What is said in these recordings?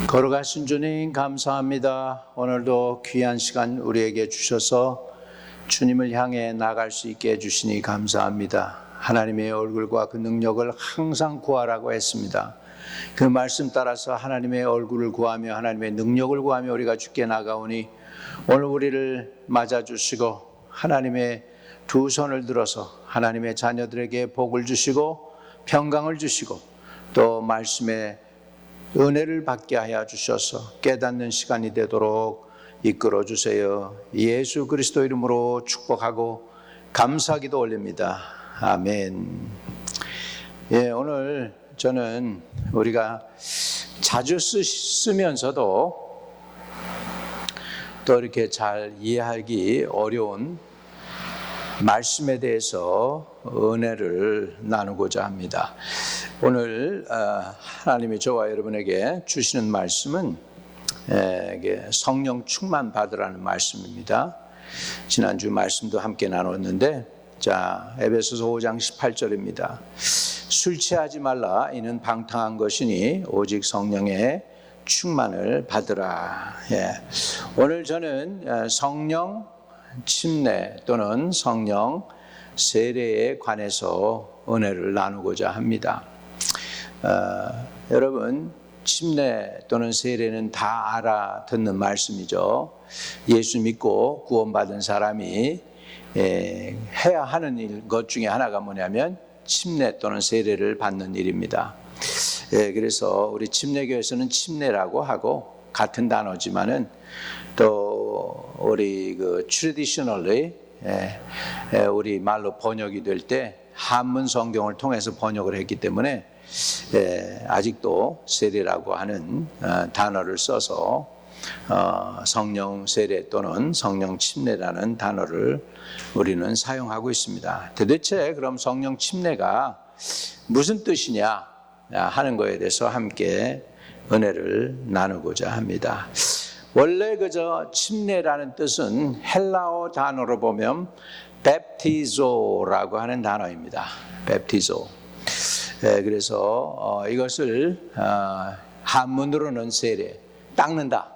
거룩하신 주님 감사합니다. 오늘도 귀한 시간 우리에게 주셔서 주님을 향해 나갈 수 있게 해주시니 감사합니다. 하나님의 얼굴과 그 능력을 항상 구하라고 했습니다. 그 말씀 따라서 하나님의 얼굴을 구하며 하나님의 능력을 구하며 우리가 주께 나가오니 오늘 우리를 맞아주시고 하나님의 두 손을 들어서 하나님의 자녀들에게 복을 주시고 평강을 주시고 또 말씀의 은혜를 받게 하여 주셔서 깨닫는 시간이 되도록 이끌어 주세요. 예수 그리스도 이름으로 축복하고 감사기도 올립니다. 아멘. 오늘 저는 우리가 자주 쓰면서도 또 이렇게 잘 이해하기 어려운 말씀에 대해서 은혜를 나누고자 합니다. 오늘 하나님이 저와 여러분에게 주시는 말씀은 성령 충만 받으라는 말씀입니다. 지난주 말씀도 함께 나눴는데 에베소서 5장 18절입니다. 술 취하지 말라 이는 방탕한 것이니 오직 성령의 충만을 받으라. 오늘 저는 성령 침례 또는 성령 세례에 관해서 은혜를 나누고자 합니다. 여러분 침례 또는 세례는 다 알아듣는 말씀이죠. 예수 믿고 구원받은 사람이 해야 하는 것 중에 하나가 뭐냐면 침례 또는 세례를 받는 일입니다. 그래서 우리 침례교에서는 침례라고 하고 같은 단어지만은 또 우리 traditionally 우리 말로 번역이 될 때 한문 성경을 통해서 번역을 했기 때문에 아직도 세례라고 하는 단어를 써서 성령 세례 또는 성령 침례라는 단어를 우리는 사용하고 있습니다. 도대체 그럼 성령 침례가 무슨 뜻이냐 하는 것에 대해서 함께 은혜를 나누고자 합니다. 원래 그저 침례라는 뜻은 헬라어 단어로 보면 baptizo라고 하는 단어입니다. baptizo. 그래서 이것을 한문으로는 세례, 닦는다,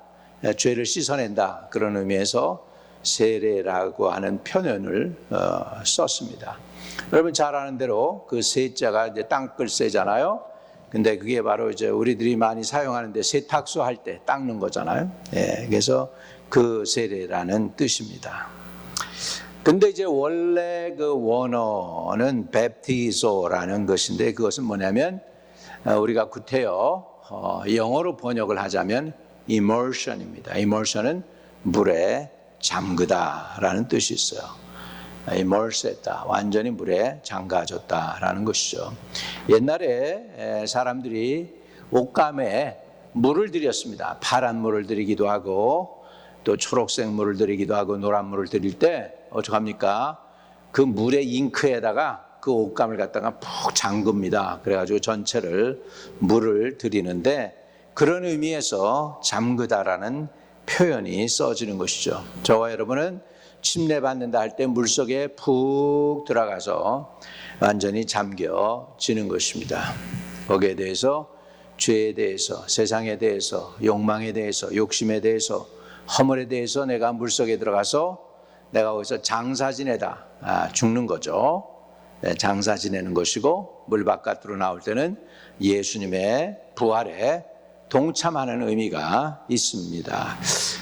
죄를 씻어낸다 그런 의미에서 세례라고 하는 표현을 썼습니다. 여러분 잘 아는 대로 그 세자가 이제 땅글 세잖아요. 근데 그게 바로 이제 우리들이 많이 사용하는데 세탁소 할 때 닦는 거잖아요. 그래서 그 세례라는 뜻입니다. 근데 이제 원래 그 원어는 baptizo라는 것인데 그것은 뭐냐면 우리가 구태여 영어로 번역을 하자면 immersion입니다. immersion은 물에 잠그다라는 뜻이 있어요. immerse했다, 완전히 물에 잠가졌다라는 것이죠. 옛날에 사람들이 옷감에 물을 들였습니다. 파란 물을 들이기도 하고 또 초록색 물을 들이기도 하고 노란 물을 들일 때 어떡합니까? 그 물의 잉크에다가 그 옷감을 갖다가 푹 잠급니다. 그래가지고 전체를 물을 들이는데 그런 의미에서 잠그다라는 표현이 써지는 것이죠. 저와 여러분은 침례 받는다 할 때 물속에 푹 들어가서 완전히 잠겨지는 것입니다. 거기에 대해서 죄에 대해서 세상에 대해서 욕망에 대해서 욕심에 대해서 허물에 대해서 내가 물속에 들어가서 내가 거기서 장사 지내다 죽는 거죠. 장사 지내는 것이고 물 바깥으로 나올 때는 예수님의 부활에 동참하는 의미가 있습니다.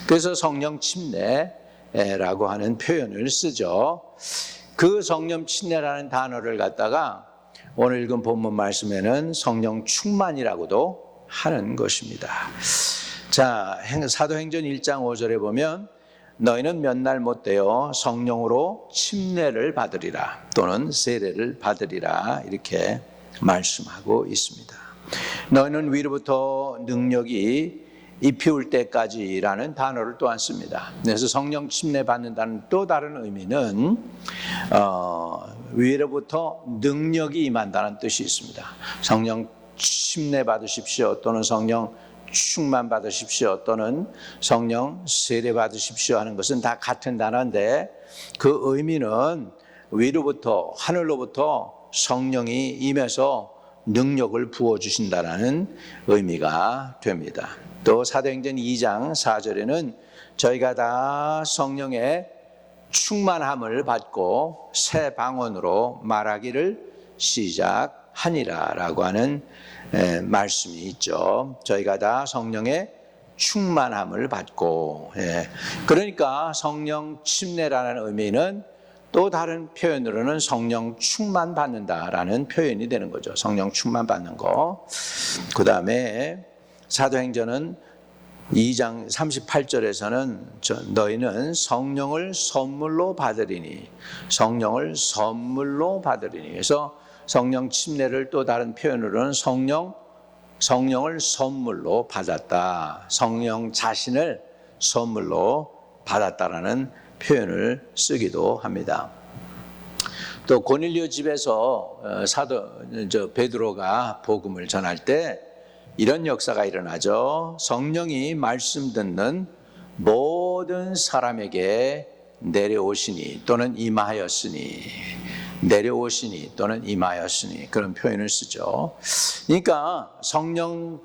그래서 성령 침례라고 하는 표현을 쓰죠. 그 성령 침례라는 단어를 갖다가 오늘 읽은 본문 말씀에는 성령 충만이라고도 하는 것입니다. 사도행전 1장 5절에 보면 너희는 몇 날 못되어 성령으로 침례를 받으리라 또는 세례를 받으리라 이렇게 말씀하고 있습니다. 너희는 위로부터 능력이 입히울 때까지라는 단어를 또한 씁니다. 그래서 성령 침례 받는다는 또 다른 의미는 위로부터 능력이 임한다는 뜻이 있습니다. 성령 침례 받으십시오 또는 성령 충만 받으십시오 또는 성령 세례 받으십시오 하는 것은 다 같은 단어인데 그 의미는 위로부터 하늘로부터 성령이 임해서 능력을 부어주신다는 의미가 됩니다. 또 사도행전 2장 4절에는 저희가 다 성령의 충만함을 받고 새 방언으로 말하기를 시작하니라라고 하는 말씀이 있죠. 저희가 다 성령의 충만함을 받고, 그러니까 성령 침례라는 의미는 또 다른 표현으로는 성령 충만 받는다라는 표현이 되는 거죠. 성령 충만 받는 거. 그 다음에 사도행전은 2장 38절에서는 너희는 성령을 선물로 받으리니, 성령을 선물로 받으리니. 그래서 성령 침례를 또 다른 표현으로는 성령을 선물로 받았다. 성령 자신을 선물로 받았다라는 표현을 쓰기도 합니다. 또 고넬료 집에서 베드로가 복음을 전할 때 이런 역사가 일어나죠. 성령이 말씀 듣는 모든 사람에게 내려오시니 또는 임하였으니, 내려오시니 또는 임하였으니, 그런 표현을 쓰죠. 그러니까 성령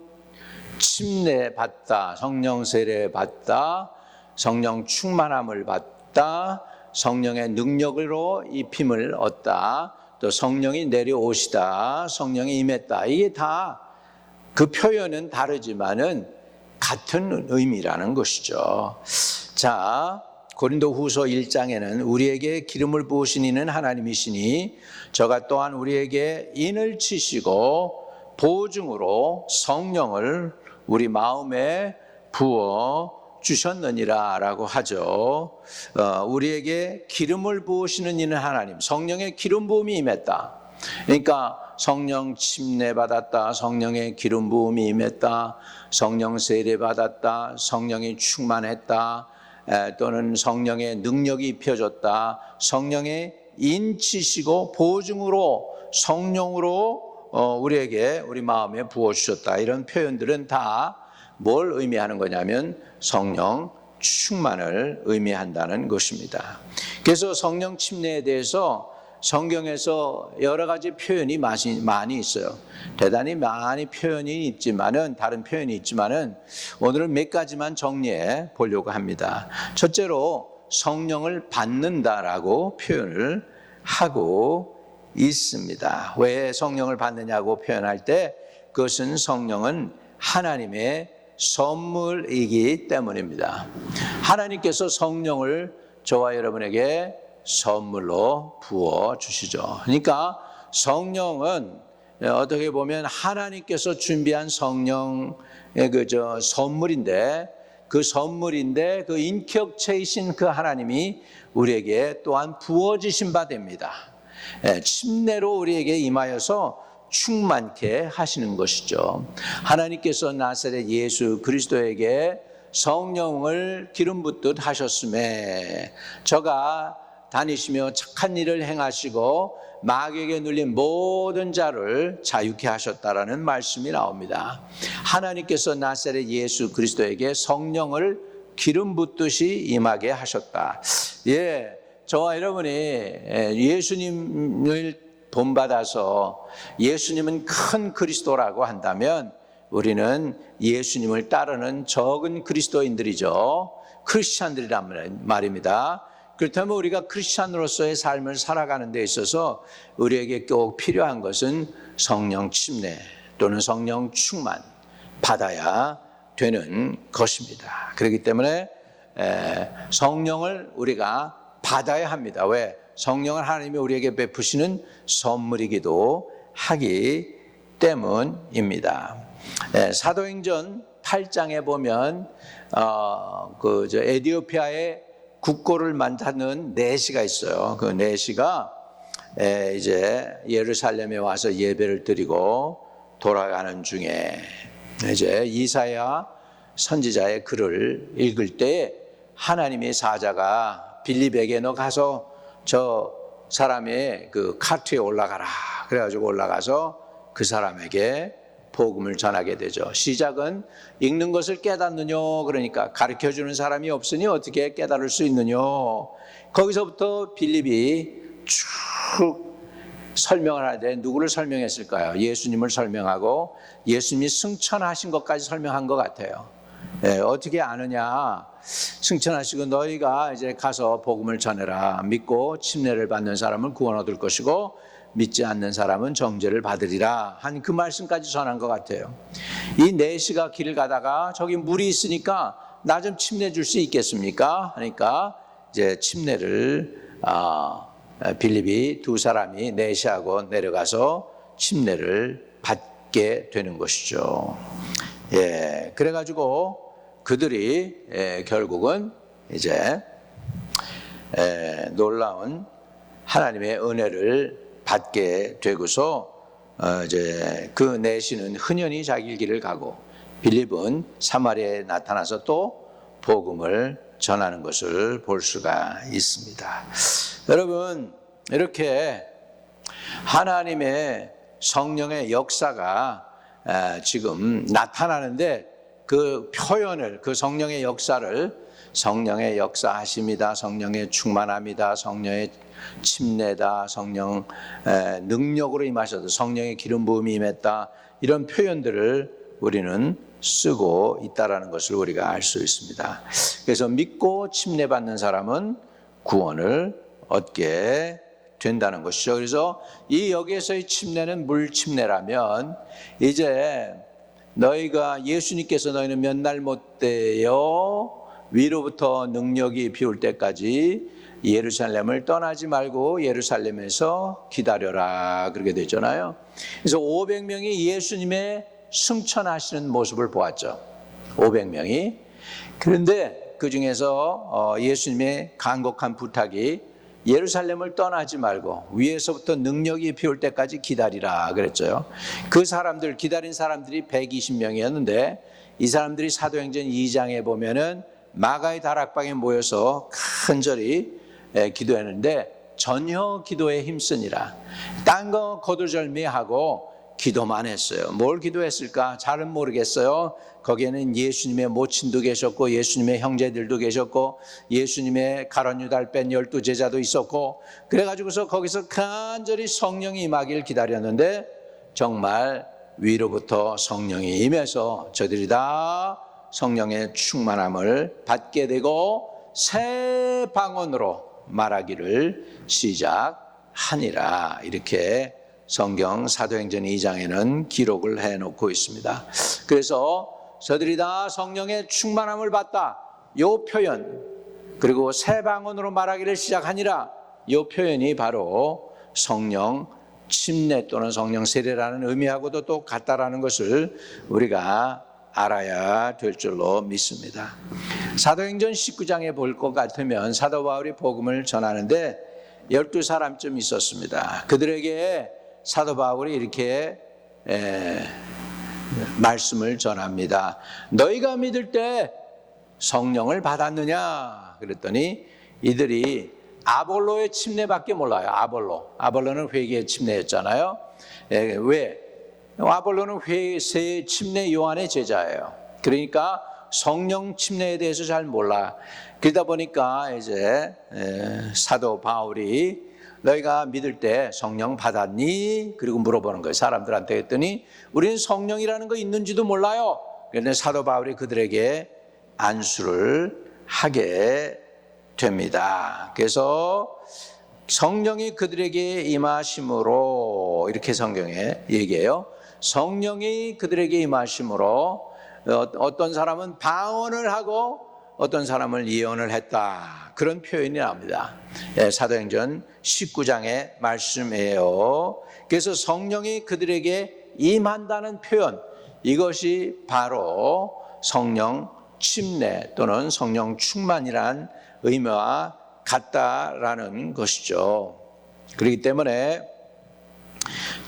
침례 받다, 성령 세례 받다, 성령 충만함을 받다, 성령의 능력으로 입힘을 얻다, 또 성령이 내려오시다, 성령이 임했다. 이게 다 그 표현은 다르지만은 같은 의미라는 것이죠. 자, 고린도후서 1장에는 우리에게 기름을 부으신 이는 하나님이시니 저가 또한 우리에게 인을 치시고 보증으로 성령을 우리 마음에 부어 주셨느니라 라고 하죠. 우리에게 기름을 부으시는 이는 하나님, 성령의 기름 부음이 임했다. 그러니까 성령 침례 받았다, 성령의 기름 부음이 임했다, 성령 세례 받았다, 성령이 충만했다, 또는 성령의 능력이 입혀졌다, 성령의 인치시고 보증으로 성령으로 우리에게 우리 마음에 부어주셨다. 이런 표현들은 다 뭘 의미하는 거냐면 성령 충만을 의미한다는 것입니다. 그래서 성령 침례에 대해서 성경에서 여러 가지 표현이 많이 있어요. 대단히 많이 표현이 있지만은, 다른 표현이 있지만은 오늘은 몇 가지만 정리해 보려고 합니다. 첫째로 성령을 받는다라고 표현을 하고 있습니다. 왜 성령을 받느냐고 표현할 때 그것은 성령은 하나님의 선물이기 때문입니다. 하나님께서 성령을 저와 여러분에게 선물로 부어 주시죠. 그러니까 성령은 어떻게 보면 하나님께서 준비한 성령의 선물인데, 그 인격체이신 그 하나님이 우리에게 또한 부어지신 바 됩니다. 침례로 우리에게 임하여서 충만케 하시는 것이죠. 하나님께서 나사렛 예수 그리스도에게 성령을 기름 붓듯 하셨음에 저가 다니시며 착한 일을 행하시고 마귀에게 눌린 모든 자를 자유케 하셨다라는 말씀이 나옵니다. 하나님께서 나사렛 예수 그리스도에게 성령을 기름 붓듯이 임하게 하셨다. 저와 여러분이 예수님을 본받아서 예수님은 큰 그리스도라고 한다면 우리는 예수님을 따르는 적은 그리스도인들이죠. 크리스찬들이란 말입니다. 그렇다면 우리가 크리스찬으로서의 삶을 살아가는 데 있어서 우리에게 꼭 필요한 것은 성령 침례 또는 성령 충만 받아야 되는 것입니다. 그렇기 때문에 성령을 우리가 받아야 합니다. 왜? 성령은 하나님이 우리에게 베푸시는 선물이기도 하기 때문입니다. 사도행전 8장에 보면 에티오피아의 국고를 만드는 내시가 있어요. 그 내시가 이제 예루살렘에 와서 예배를 드리고 돌아가는 중에 이제 이사야 선지자의 글을 읽을 때 하나님의 사자가 빌립에게 너 가서 저 사람의 그 카트에 올라가라. 그래가지고 올라가서 그 사람에게 복음을 전하게 되죠. 시작은 읽는 것을 깨닫느냐, 그러니까 가르쳐주는 사람이 없으니 어떻게 깨달을 수 있느냐. 거기서부터 빌립이 쭉 설명을 하는데 누구를 설명했을까요? 예수님을 설명하고 예수님이 승천하신 것까지 설명한 것 같아요. 어떻게 아느냐? 승천하시고 너희가 이제 가서 복음을 전해라. 믿고 침례를 받는 사람은 구원 얻을 것이고 믿지 않는 사람은 정죄를 받으리라. 한 그 말씀까지 전한 것 같아요. 이 4시가 길을 가다가 저기 물이 있으니까 나 좀 침례 줄 수 있겠습니까? 하니까 이제 침례를 빌립이 2사람이 4시하고 내려가서 침례를 받게 되는 것이죠. 그래가지고 그들이 결국은 이제 놀라운 하나님의 은혜를 받게 되고서 이제 그 내시는 흔연히 자기 길을 가고 빌립은 사마리아에 나타나서 또 복음을 전하는 것을 볼 수가 있습니다. 여러분, 이렇게 하나님의 성령의 역사가 지금 나타나는데 그 표현을, 그 성령의 역사를 성령의 역사하심이다, 성령의 충만함이다, 성령의 침례다, 성령 능력으로 임하셔도 성령의 기름 부음이 임했다, 이런 표현들을 우리는 쓰고 있다라는 것을 우리가 알 수 있습니다. 그래서 믿고 침례 받는 사람은 구원을 얻게 된다는 것이죠. 그래서 이 여기에서의 침례는 물 침례라면 이제 너희가 예수님께서 너희는 몇 날 못되어 위로부터 능력이 비올 때까지 예루살렘을 떠나지 말고 예루살렘에서 기다려라, 그렇게 되잖아요. 그래서 500명이 예수님의 승천하시는 모습을 보았죠. 500명이. 그런데 그 중에서 예수님의 간곡한 부탁이 예루살렘을 떠나지 말고 위에서부터 능력이 비올 때까지 기다리라 그랬죠. 그 사람들, 기다린 사람들이 120명이었는데 이 사람들이 사도행전 2장에 보면은 마가의 다락방에 모여서 간절히 기도했는데 전혀 기도에 힘쓰니라. 딴 거 거두절미하고 기도만 했어요. 뭘 기도했을까? 잘은 모르겠어요. 거기에는 예수님의 모친도 계셨고 예수님의 형제들도 계셨고 예수님의 가룟 유다를 뺀 12제자도 있었고, 그래가지고서 거기서 간절히 성령이 임하길 기다렸는데 정말 위로부터 성령이 임해서 저들이 다 성령의 충만함을 받게 되고 새 방언으로 말하기를 시작하니라. 이렇게 성경 사도행전 2장에는 기록을 해놓고 있습니다. 그래서 저들이 다 성령의 충만함을 받다, 이 표현, 그리고 새 방언으로 말하기를 시작하니라, 이 표현이 바로 성령 침례 또는 성령 세례라는 의미하고도 또 같다라는 것을 우리가 알아야 될 줄로 믿습니다. 사도행전 19장에 볼 것 같으면 사도 바울이 복음을 전하는데 12사람쯤 있었습니다. 그들에게 사도 바울이 이렇게 말씀을 전합니다. 너희가 믿을 때 성령을 받았느냐? 그랬더니 이들이 아볼로의 침례밖에 몰라요. 아볼로는 회개의 침례였잖아요. 왜? 아볼로는 회개 침례 요한의 제자예요. 그러니까 성령 침례에 대해서 잘 몰라. 그러다 보니까 이제 사도 바울이 너희가 믿을 때 성령 받았니? 그리고 물어보는 거예요. 사람들한테 했더니 우리는 성령이라는 거 있는지도 몰라요. 그런데 사도 바울이 그들에게 안수를 하게 됩니다. 그래서 성령이 그들에게 임하심으로, 이렇게 성경에 얘기해요. 성령이 그들에게 임하심으로 어떤 사람은 방언을 하고 어떤 사람은 예언을 했다, 그런 표현이 나옵니다. 사도행전 19장의 말씀이에요. 그래서 성령이 그들에게 임한다는 표현, 이것이 바로 성령 침례 또는 성령 충만이란 의미와 같다라는 것이죠. 그렇기 때문에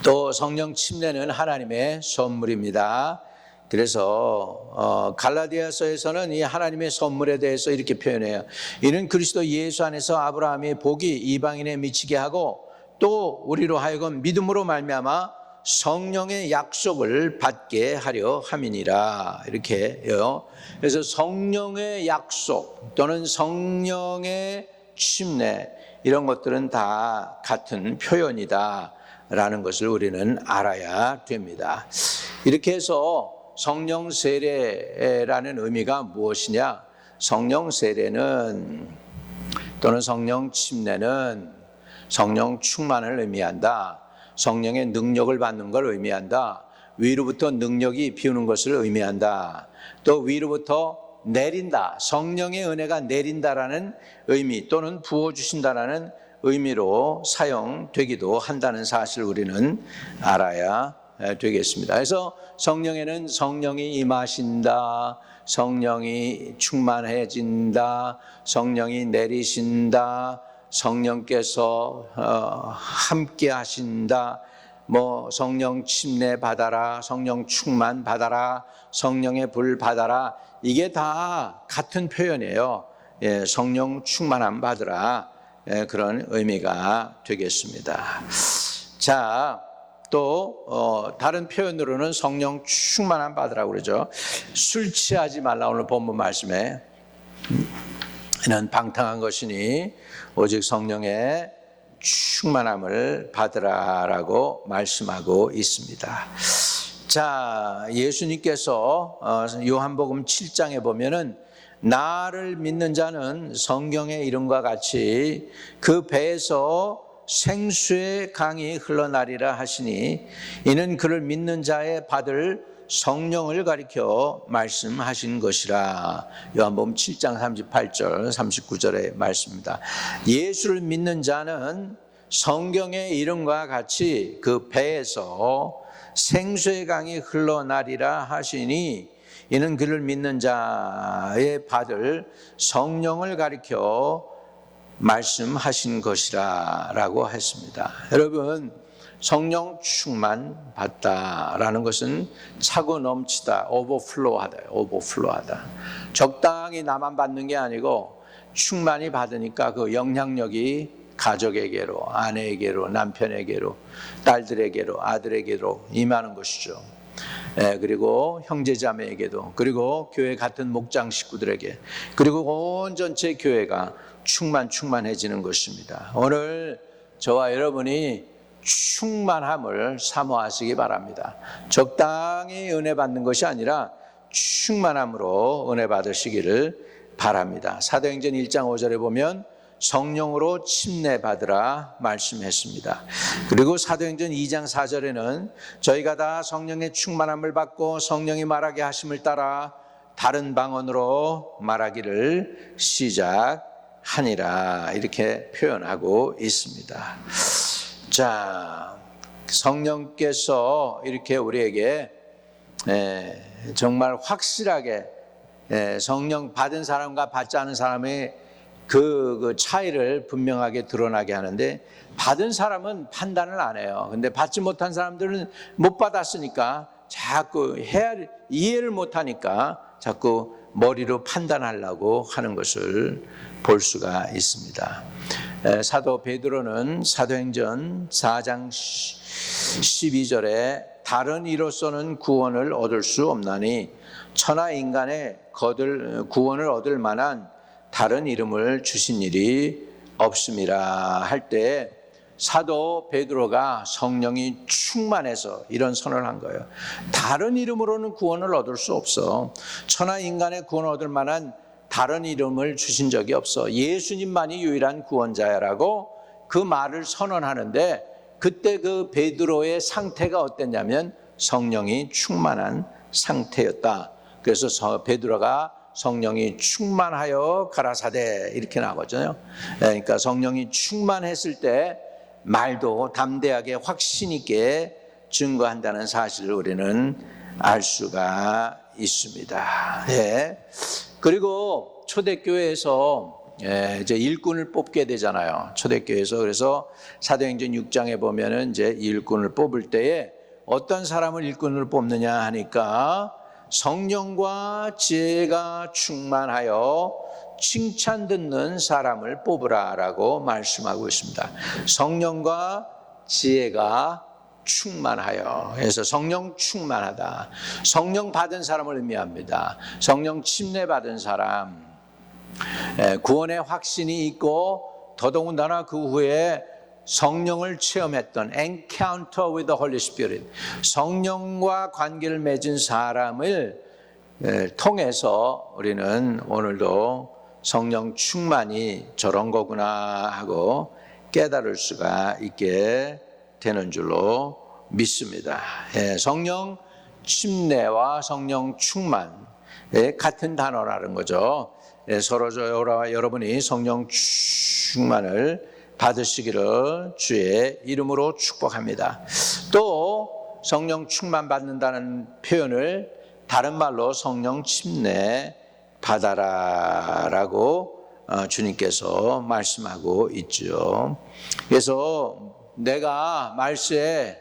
또 성령 침례는 하나님의 선물입니다. 그래서 갈라디아서에서는 이 하나님의 선물에 대해서 이렇게 표현해요. 이는 그리스도 예수 안에서 아브라함의 복이 이방인에 미치게 하고 또 우리로 하여금 믿음으로 말미암아 성령의 약속을 받게 하려 함이니라, 이렇게 해요. 그래서 성령의 약속 또는 성령의 침례, 이런 것들은 다 같은 표현이다 라는 것을 우리는 알아야 됩니다. 이렇게 해서 성령 세례라는 의미가 무엇이냐? 성령 세례는 또는 성령 침례는 성령 충만을 의미한다. 성령의 능력을 받는 걸 의미한다. 위로부터 능력이 비우는 것을 의미한다. 또 위로부터 내린다. 성령의 은혜가 내린다라는 의미 또는 부어주신다라는 의미로 사용되기도 한다는 사실을 우리는 알아야 되겠습니다. 그래서 성령에는 성령이 임하신다, 성령이 충만해진다, 성령이 내리신다, 성령께서 함께 하신다, 성령 침례 받아라, 성령 충만 받아라, 성령의 불 받아라, 이게 다 같은 표현이에요. 성령 충만함 받으라, 그런 의미가 되겠습니다. 자, 또 다른 표현으로는 성령 충만함 받으라고 그러죠. 술 취하지 말라, 오늘 본문 말씀에 는 방탕한 것이니 오직 성령의 충만함을 받으라라고 말씀하고 있습니다. 자, 예수님께서 요한복음 7장에 보면은 나를 믿는 자는 성경의 이름과 같이 그 배에서 생수의 강이 흘러나리라 하시니 이는 그를 믿는 자의 받을 성령을 가리켜 말씀하신 것이라. 요한복음 7장 38절 39절의 말씀입니다. 예수를 믿는 자는 성경의 이름과 같이 그 배에서 생수의 강이 흘러나리라 하시니 이는 그를 믿는 자의 받을 성령을 가리켜 말씀하신 것이라 라고 했습니다. 여러분, 성령 충만 받다라는 것은 차고 넘치다, 오버플로우하다. 적당히 나만 받는 게 아니고 충만히 받으니까 그 영향력이 가족에게로, 아내에게로, 남편에게로, 딸들에게로, 아들에게로 임하는 것이죠. 그리고 형제자매에게도, 그리고 교회 같은 목장 식구들에게, 그리고 온 전체 교회가 충만해지는 것입니다. 오늘 저와 여러분이 충만함을 사모하시기 바랍니다. 적당히 은혜 받는 것이 아니라 충만함으로 은혜 받으시기를 바랍니다. 사도행전 1장 5절에 보면 성령으로 침례 받으라 말씀했습니다. 그리고 사도행전 2장 4절에는 저희가 다 성령의 충만함을 받고 성령이 말하게 하심을 따라 다른 방언으로 말하기를 시작하니라, 이렇게 표현하고 있습니다. 자, 성령께서 이렇게 우리에게 정말 확실하게 성령 받은 사람과 받지 않은 사람의 그 차이를 분명하게 드러나게 하는데, 받은 사람은 판단을 안 해요. 근데 받지 못한 사람들은 못 받았으니까 자꾸 이해를 못하니까 자꾸 머리로 판단하려고 하는 것을 볼 수가 있습니다. 사도 베드로는 사도행전 4장 12절에 다른 이로서는 구원을 얻을 수 없나니 천하 인간의 구원을 얻을 만한 다른 이름을 주신 일이 없음이라 할 때 사도 베드로가 성령이 충만해서 이런 선언을 한 거예요. 다른 이름으로는 구원을 얻을 수 없어. 천하 인간의 구원을 얻을 만한 다른 이름을 주신 적이 없어. 예수님만이 유일한 구원자야라고 그 말을 선언하는데, 그때 그 베드로의 상태가 어땠냐면 성령이 충만한 상태였다. 그래서 베드로가 성령이 충만하여 가라사대 이렇게 나오거든요. 그러니까 성령이 충만했을 때 말도 담대하게 확신 있게 증거한다는 사실을 우리는 알 수가 있습니다. 그리고 초대교회에서 이제 일꾼을 뽑게 되잖아요. 초대교회에서. 그래서 사도행전 6장에 보면은 이제 일꾼을 뽑을 때에 어떤 사람을 일꾼으로 뽑느냐 하니까 성령과 지혜가 충만하여 칭찬 듣는 사람을 뽑으라라고 말씀하고 있습니다. 성령과 지혜가 충만하여, 그래서 성령 충만하다, 성령 받은 사람을 의미합니다. 성령 침례 받은 사람, 구원의 확신이 있고 더더군다나 그 후에 성령을 체험했던 encounter with the Holy Spirit, 성령과 관계를 맺은 사람을 통해서 우리는 오늘도 성령 충만이 저런 거구나 하고 깨달을 수가 있게 되는 줄로 믿습니다. 성령 침례와 성령 충만 같은 단어라는 거죠. 서로 저와 여러분이 성령 충만을 받으시기를 주의 이름으로 축복합니다. 또 성령 충만 받는다는 표현을 다른 말로 성령 침례 받아라라고 주님께서 말씀하고 있죠. 그래서 내가 말세에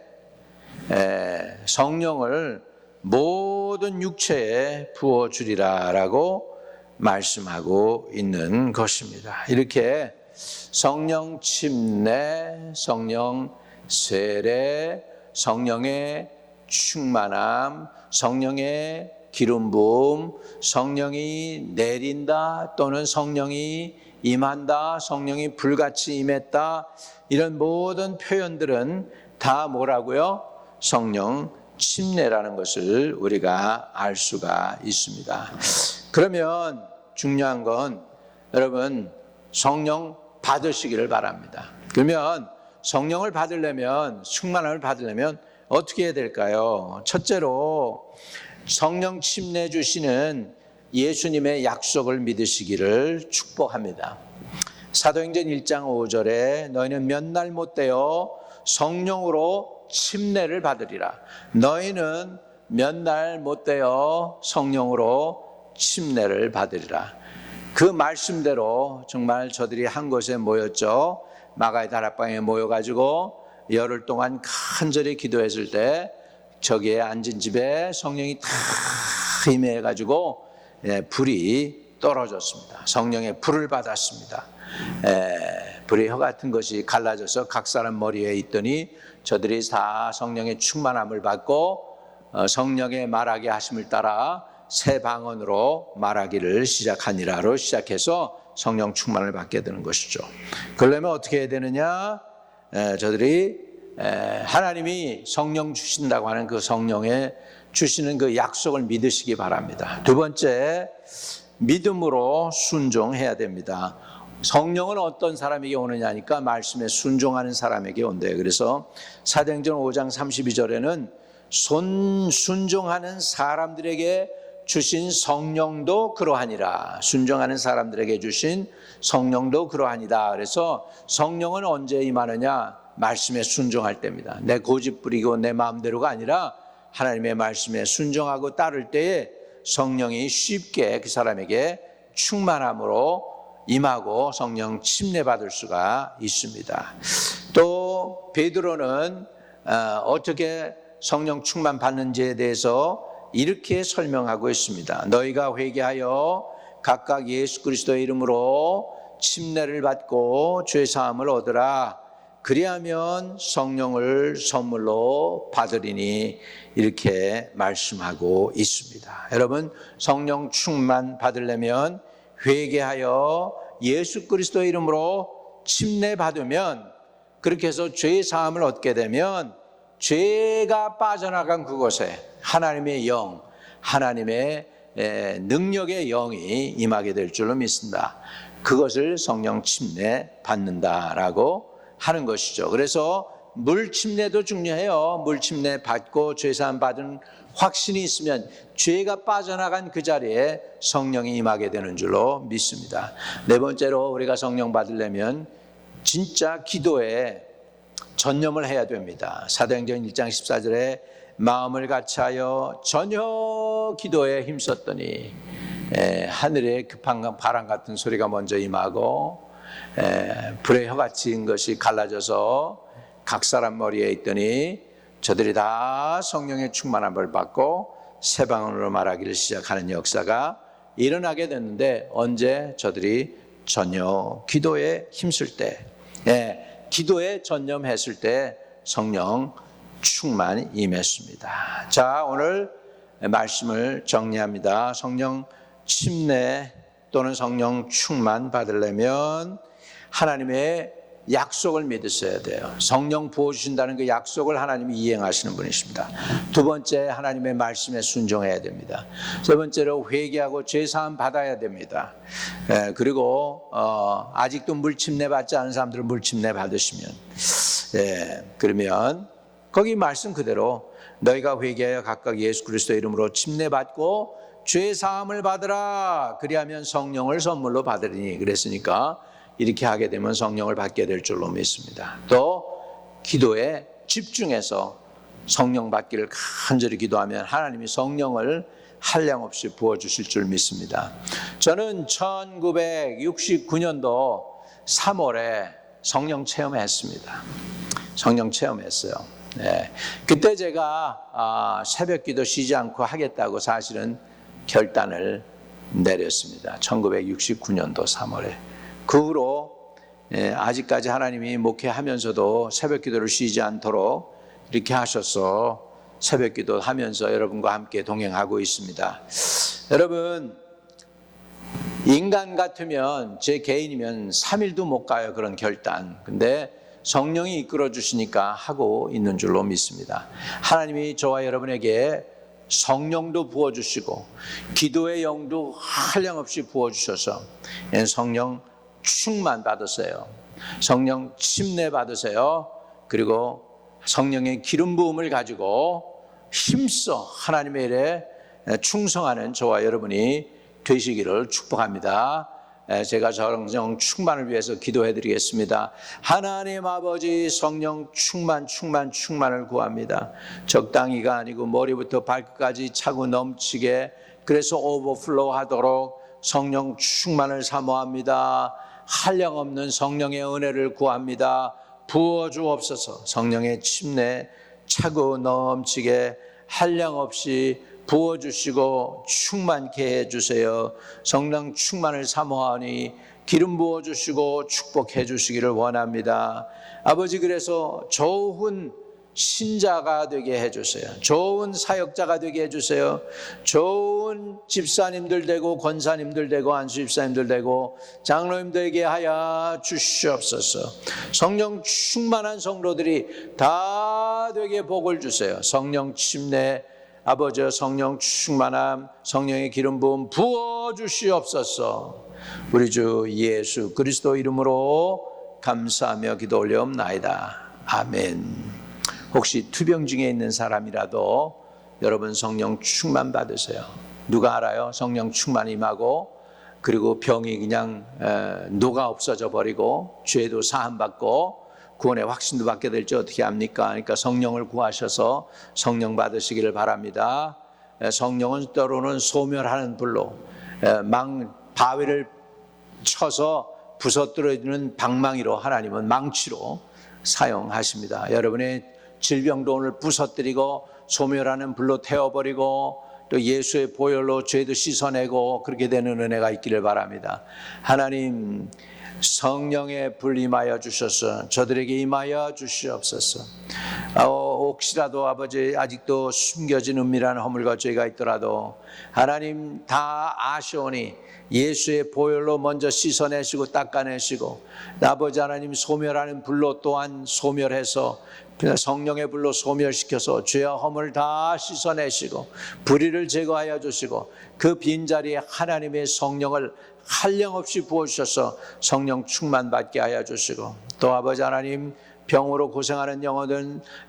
성령을 모든 육체에 부어주리라라고 말씀하고 있는 것입니다. 이렇게 성령 침례, 성령 세례, 성령의 충만함, 성령의 기름 부음, 성령이 내린다 또는 성령이 임한다, 성령이 불같이 임했다, 이런 모든 표현들은 다 뭐라고요? 성령 침례라는 것을 우리가 알 수가 있습니다. 그러면 중요한 건 여러분 성령 받으시기를 바랍니다. 그러면 성령을 받으려면, 충만함을 받으려면 어떻게 해야 될까요? 첫째로 성령 침례 주시는 예수님의 약속을 믿으시기를 축복합니다. 사도행전 1장 5절에 너희는 몇 날 못되어 성령으로 침례를 받으리라. 너희는 몇 날 못되어 성령으로 침례를 받으리라. 그 말씀대로 정말 저들이 한 곳에 모였죠. 마가의 다락방에 모여가지고 열흘 동안 간절히 기도했을 때 저기에 앉은 집에 성령이 다 임해가지고 불이 떨어졌습니다. 성령의 불을 받았습니다. 불의 혀 같은 것이 갈라져서 각 사람 머리에 있더니 저들이 다 성령의 충만함을 받고 성령의 말하게 하심을 따라 새 방언으로 말하기를 시작하니라로 시작해서 성령 충만을 받게 되는 것이죠. 그러려면 어떻게 해야 되느냐? 저들이 하나님이 성령 주신다고 하는 그 성령의 주시는 그 약속을 믿으시기 바랍니다. 두 번째, 믿음으로 순종해야 됩니다. 성령은 어떤 사람에게 오느냐니까 말씀에 순종하는 사람에게 온대요. 그래서 사도행전 5장 32절에는 순종하는 사람들에게 주신 성령도 그러하니라. 순종하는 사람들에게 주신 성령도 그러하니다. 그래서 성령은 언제 임하느냐? 말씀에 순종할 때입니다. 내 고집 부리고 내 마음대로가 아니라 하나님의 말씀에 순종하고 따를 때에 성령이 쉽게 그 사람에게 충만함으로 임하고 성령 침례 받을 수가 있습니다. 또 베드로는 어떻게 성령 충만 받는지에 대해서 이렇게 설명하고 있습니다. 너희가 회개하여 각각 예수 그리스도의 이름으로 침례를 받고 죄 사함을 얻으라. 그리하면 성령을 선물로 받으리니, 이렇게 말씀하고 있습니다. 여러분, 성령 충만 받으려면 회개하여 예수 그리스도의 이름으로 침례 받으면, 그렇게 해서 죄 사함을 얻게 되면 죄가 빠져나간 그곳에 하나님의 영, 하나님의 능력의 영이 임하게 될 줄로 믿습니다. 그것을 성령 침례 받는다라고 하는 것이죠. 그래서 물 침례도 중요해요. 물 침례 받고 죄사함 받은 확신이 있으면 죄가 빠져나간 그 자리에 성령이 임하게 되는 줄로 믿습니다. 네 번째로 우리가 성령 받으려면 진짜 기도에 전념을 해야 됩니다. 사도행전 1장 14절에 마음을 같이하여 전혀 기도에 힘썼더니 하늘에 급한 바람 같은 소리가 먼저 임하고 불의 혀같이 인 것이 갈라져서 각 사람 머리에 있더니 저들이 다 성령의 충만함을 받고 새 방언으로 말하기를 시작하는 역사가 일어나게 됐는데, 언제? 저들이 전혀 기도에 힘쓸 때, 기도에 전념했을 때 성령 충만이 임했습니다. 자, 오늘 말씀을 정리합니다. 성령 침례 또는 성령 충만 받으려면 하나님의 약속을 믿으셔야 돼요. 성령 부어주신다는 그 약속을 하나님이 이행하시는 분이십니다. 두 번째, 하나님의 말씀에 순종해야 됩니다. 세 번째로 회개하고 죄사함 받아야 됩니다. 그리고 아직도 물침내 받지 않은 사람들은 물침내 받으시면, 그러면 거기 말씀 그대로 너희가 회개하여 각각 예수 그리스도의 이름으로 침내 받고 죄사함을 받으라. 그리하면 성령을 선물로 받으리니. 그랬으니까 이렇게 하게 되면 성령을 받게 될 줄로 믿습니다. 또 기도에 집중해서 성령 받기를 간절히 기도하면 하나님이 성령을 한량없이 부어주실 줄 믿습니다. 저는 1969년도 3월에 성령 체험했습니다. 성령 체험했어요. 그때 제가 새벽 기도 쉬지 않고 하겠다고 사실은 결단을 내렸습니다. 1969년도 3월에. 그 후로 아직까지 하나님이 목회하면서도 새벽 기도를 쉬지 않도록 이렇게 하셔서 새벽 기도 하면서 여러분과 함께 동행하고 있습니다. 여러분, 인간 같으면, 제 개인이면 3일도 못 가요, 그런 결단. 근데 성령이 이끌어 주시니까 하고 있는 줄로 믿습니다. 하나님이 저와 여러분에게 성령도 부어주시고 기도의 영도 한량없이 부어주셔서 성령 충만 받으세요. 성령 침례 받으세요. 그리고 성령의 기름 부음을 가지고 힘써 하나님의 일에 충성하는 저와 여러분이 되시기를 축복합니다. 제가 성령 충만을 위해서 기도해 드리겠습니다. 하나님 아버지, 성령 충만을 구합니다. 적당히가 아니고 머리부터 발끝까지 차고 넘치게, 그래서 오버플로우 하도록 성령 충만을 사모합니다. 한량없는 성령의 은혜를 구합니다. 부어주옵소서. 성령의 침례 차고 넘치게 한량없이 부어주시고 충만케 해주세요. 성령 충만을 사모하니 기름 부어주시고 축복해 주시기를 원합니다. 아버지, 그래서 좋은 신자가 되게 해주세요. 좋은 사역자가 되게 해주세요. 좋은 집사님들 되고 권사님들 되고 안수집사님들 되고 장로님들에게 하여 주시옵소서. 성령 충만한 성도들이 다 되게 복을 주세요. 성령 침례, 아버지 성령 충만함, 성령의 기름 부음 부어주시옵소서. 우리 주 예수 그리스도 이름으로 감사하며 기도 올려옵나이다. 아멘. 혹시 투병 중에 있는 사람이라도 여러분 성령 충만 받으세요. 누가 알아요? 성령 충만 임하고 그리고 병이 그냥 녹아 없어져 버리고 죄도 사함 받고 구원의 확신도 받게 될지 어떻게 합니까? 그러니까 성령을 구하셔서 성령 받으시기를 바랍니다. 성령은 때로는 소멸하는 불로 바위를 쳐서 부서뜨려주는 방망이로 하나님은 망치로 사용하십니다. 여러분의 질병도 오늘 부서뜨리고 소멸하는 불로 태워버리고 또 예수의 보혈로 죄도 씻어내고 그렇게 되는 은혜가 있기를 바랍니다. 하나님, 성령의 불 임하여 주셔서 저들에게 임하여 주시옵소서. 혹시라도 아버지 아직도 숨겨진 은밀한 허물과 죄가 있더라도 하나님 다 아시오니 예수의 보혈로 먼저 씻어내시고 닦아내시고 아버지 하나님 소멸하는 불로 또한 소멸해서 성령의 불로 소멸시켜서 죄와 허물을 다 씻어내시고 불의를 제거하여 주시고 그 빈자리에 하나님의 성령을 한량없이 부어주셔서 성령 충만 받게 하여 주시고 또 아버지 하나님 병으로 고생하는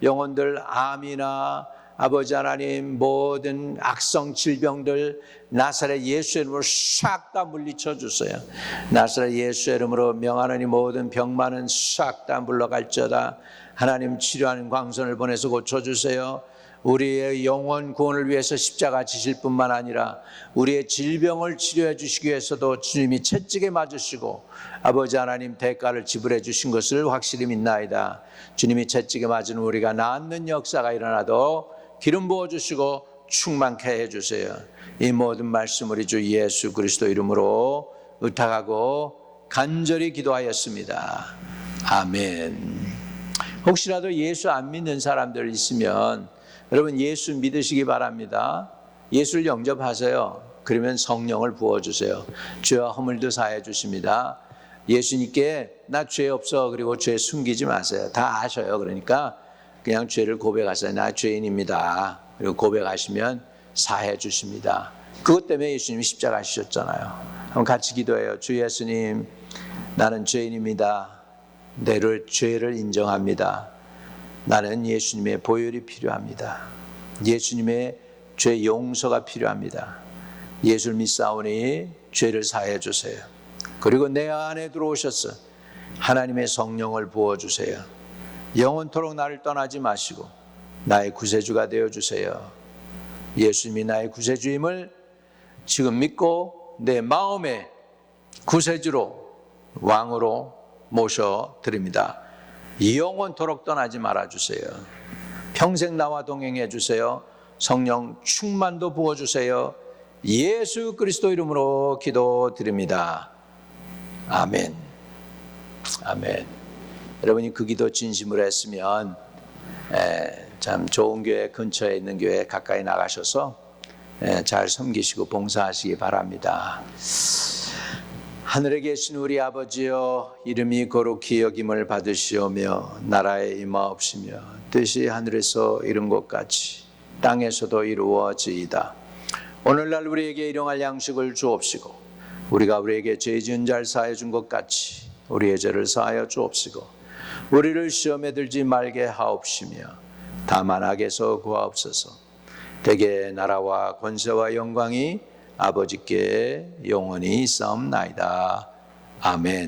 영혼들 암이나 아버지 하나님 모든 악성 질병들 나사렛 예수의 이름으로 싹 다 물리쳐 주세요. 나사렛 예수의 이름으로 명하노니 모든 병만은 싹 다 물러갈지어다. 하나님 치료하는 광선을 보내서 고쳐주세요. 우리의 영혼 구원을 위해서 십자가 지실 뿐만 아니라 우리의 질병을 치료해 주시기 위해서도 주님이 채찍에 맞으시고 아버지 하나님 대가를 지불해 주신 것을 확실히 믿나이다. 주님이 채찍에 맞은 우리가 낫는 역사가 일어나도 기름 부어주시고 충만케 해주세요. 이 모든 말씀 우리 주 예수 그리스도 이름으로 의탁하고 간절히 기도하였습니다. 아멘. 혹시라도 예수 안 믿는 사람들 있으면 여러분 예수 믿으시기 바랍니다. 예수를 영접하세요. 그러면 성령을 부어주세요. 죄와 허물도 사해 주십니다. 예수님께 나 죄 없어 그리고 죄 숨기지 마세요. 다 아셔요. 그러니까 그냥 죄를 고백하세요. 나 죄인입니다. 그리고 고백하시면 사해 주십니다. 그것 때문에 예수님이 십자가 지셨잖아요. 한번 같이 기도해요. 주 예수님, 나는 죄인입니다. 내 죄를 인정합니다. 나는 예수님의 보혈이 필요합니다. 예수님의 죄 용서가 필요합니다. 예수를 믿사오니 죄를 사해 주세요. 그리고 내 안에 들어오셔서 하나님의 성령을 부어주세요. 영원토록 나를 떠나지 마시고 나의 구세주가 되어주세요. 예수님이 나의 구세주임을 지금 믿고 내 마음의 구세주로 왕으로 모셔드립니다. 영원토록 떠나지 말아주세요. 평생 나와 동행해 주세요. 성령 충만도 부어주세요. 예수 그리스도 이름으로 기도드립니다. 아멘. 아멘. 여러분이 그 기도 진심으로 했으면 참 좋은 교회 근처에 있는 교회 가까이 나가셔서 잘 섬기시고 봉사하시기 바랍니다. 하늘에 계신 우리 아버지여, 이름이 거룩히 여김을 받으시오며 나라에 임하옵시며 뜻이 하늘에서 이룬 것 같이 땅에서도 이루어지이다. 오늘날 우리에게 일용할 양식을 주옵시고 우리가 우리에게 죄 지은 자를 사하여 준 것 같이 우리의 죄를 사하여 주옵시고 우리를 시험에 들지 말게 하옵시며 다만 악에서 구하옵소서. 대개 나라와 권세와 영광이 아버지께 영원히 있사옵나이다. 아멘.